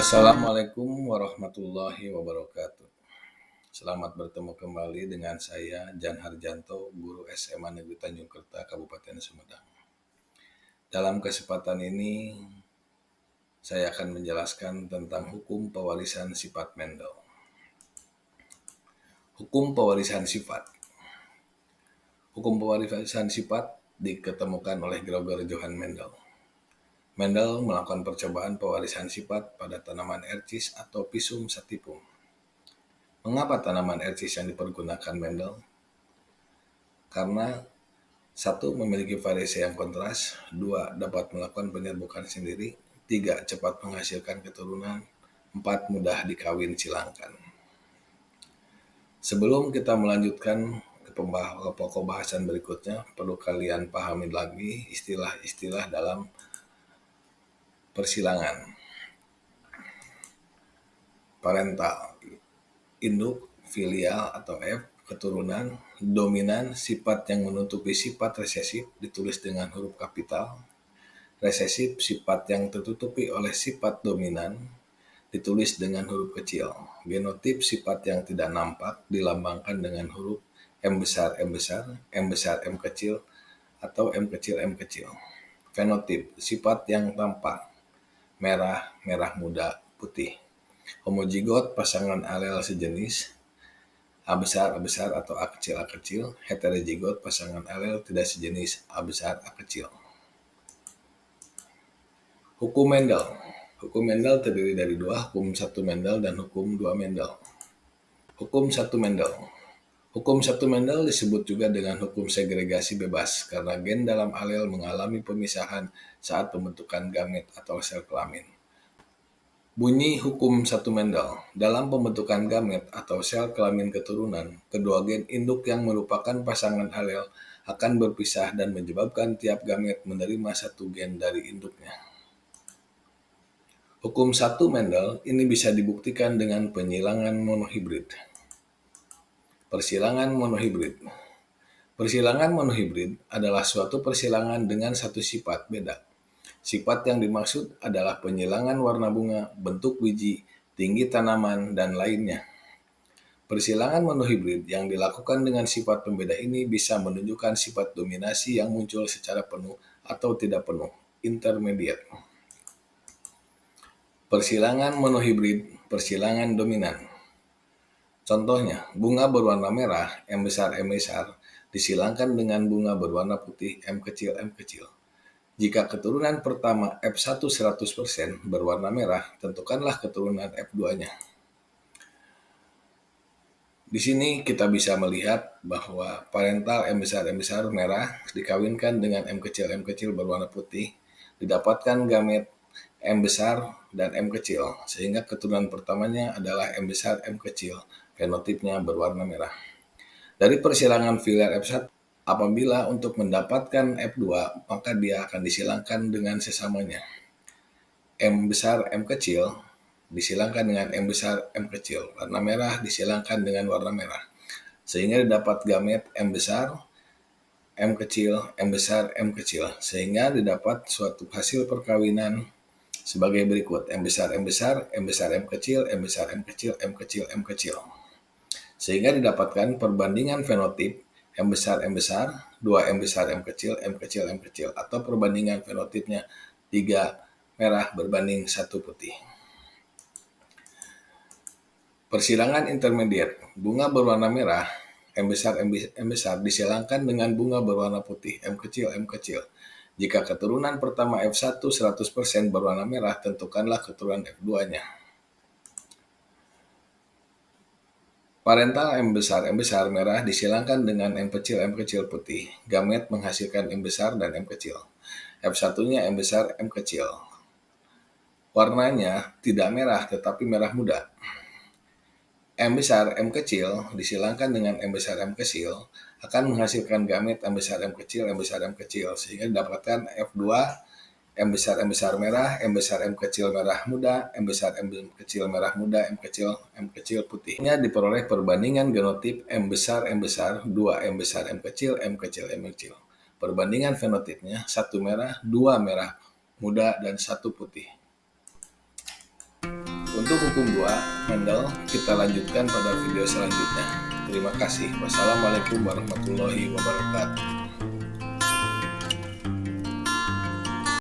Assalamualaikum warahmatullahi wabarakatuh. Selamat bertemu kembali dengan saya Jan Harjanto, guru SMA Negeri Tanjung Kerta, Kabupaten Sumedang. Dalam kesempatan ini, saya akan menjelaskan tentang hukum pewarisan sifat Mendel. Hukum pewarisan sifat. Hukum pewarisan sifat diketemukan oleh Gregor Johann Mendel. Mendel melakukan percobaan pewarisan sifat pada tanaman ercis atau Pisum sativum. Mengapa tanaman ercis yang dipergunakan Mendel? Karena satu, memiliki variasi yang kontras, dua, dapat melakukan penyerbukan sendiri, tiga, cepat menghasilkan keturunan, empat, mudah dikawin silangkan. Sebelum kita melanjutkan ke pokok bahasan berikutnya, perlu kalian pahami lagi istilah-istilah dalam persilangan. Parental, induk, filial atau F, keturunan, dominan, sifat yang menutupi sifat resesif ditulis dengan huruf kapital, resesif, sifat yang tertutupi oleh sifat dominan ditulis dengan huruf kecil, genotip, sifat yang tidak nampak dilambangkan dengan huruf M besar, M besar, M besar, M kecil, atau M kecil, M kecil. Fenotip, sifat yang tampak, merah, merah muda, putih. Homozigot, pasangan alel sejenis, A besar, A besar atau A kecil, A kecil. Heterozigot, pasangan alel tidak sejenis, A besar, A kecil. Hukum Mendel. Hukum Mendel terdiri dari dua, hukum 1 Mendel dan hukum 2 Mendel. Hukum 1 Mendel. Hukum 1 Mendel disebut juga dengan hukum segregasi bebas karena gen dalam alel mengalami pemisahan saat pembentukan gamet atau sel kelamin. Bunyi hukum 1 Mendel. Dalam pembentukan gamet atau sel kelamin keturunan, kedua gen induk yang merupakan pasangan alel akan berpisah dan menyebabkan tiap gamet menerima satu gen dari induknya. Hukum 1 Mendel ini bisa dibuktikan dengan penyilangan monohibrid. Persilangan monohibrid. Persilangan monohibrid adalah suatu persilangan dengan satu sifat beda. Sifat yang dimaksud adalah penyilangan warna bunga, bentuk biji, tinggi tanaman, dan lainnya. Persilangan monohibrid yang dilakukan dengan sifat pembeda ini bisa menunjukkan sifat dominasi yang muncul secara penuh atau tidak penuh, intermediate. Persilangan monohibrid, persilangan dominan. Contohnya, bunga berwarna merah, M besar, M besar, disilangkan dengan bunga berwarna putih, M kecil, M kecil. Jika keturunan pertama F1 100% berwarna merah, tentukanlah keturunan F2-nya. Di sini kita bisa melihat bahwa parental M besar merah dikawinkan dengan M kecil berwarna putih, didapatkan gamet M besar dan M kecil, sehingga keturunan pertamanya adalah M besar, M kecil, fenotipnya berwarna merah. Dari persilangan filial F1, apabila untuk mendapatkan F2, maka dia akan disilangkan dengan sesamanya. M besar, M kecil disilangkan dengan M besar, M kecil. Warna merah disilangkan dengan warna merah. Sehingga didapat gamet M besar, M kecil, M besar, M kecil. Sehingga didapat suatu hasil perkawinan sebagai berikut. M besar, M besar, M besar, M kecil, M besar, M kecil, M kecil, M kecil. Sehingga didapatkan perbandingan fenotip M besar, 2 M besar, M kecil, M kecil, M kecil. Atau perbandingan fenotipnya 3 merah berbanding 1 putih. Persilangan intermediate. Bunga berwarna merah, M besar disilangkan dengan bunga berwarna putih, M kecil. Jika keturunan pertama F1 100% berwarna merah, tentukanlah keturunan F2-nya. Parental M besar merah disilangkan dengan M kecil putih. Gamet menghasilkan M besar dan M kecil. F1-nya M besar, M kecil. Warnanya tidak merah tetapi merah muda. M besar, M kecil disilangkan dengan M besar, M kecil akan menghasilkan gamet M besar, M kecil, M besar, M kecil. Sehingga didapatkan F2, M besar merah, M besar, M kecil merah muda, M besar, M kecil merah muda, M kecil putih. Ini diperoleh perbandingan genotip M besar, 2 M besar, M kecil, M kecil. Perbandingan fenotipnya 1 merah, 2 merah muda, dan 1 putih. Untuk hukum 2, Mendel, kita lanjutkan pada video selanjutnya. Terima kasih. Wassalamualaikum warahmatullahi wabarakatuh.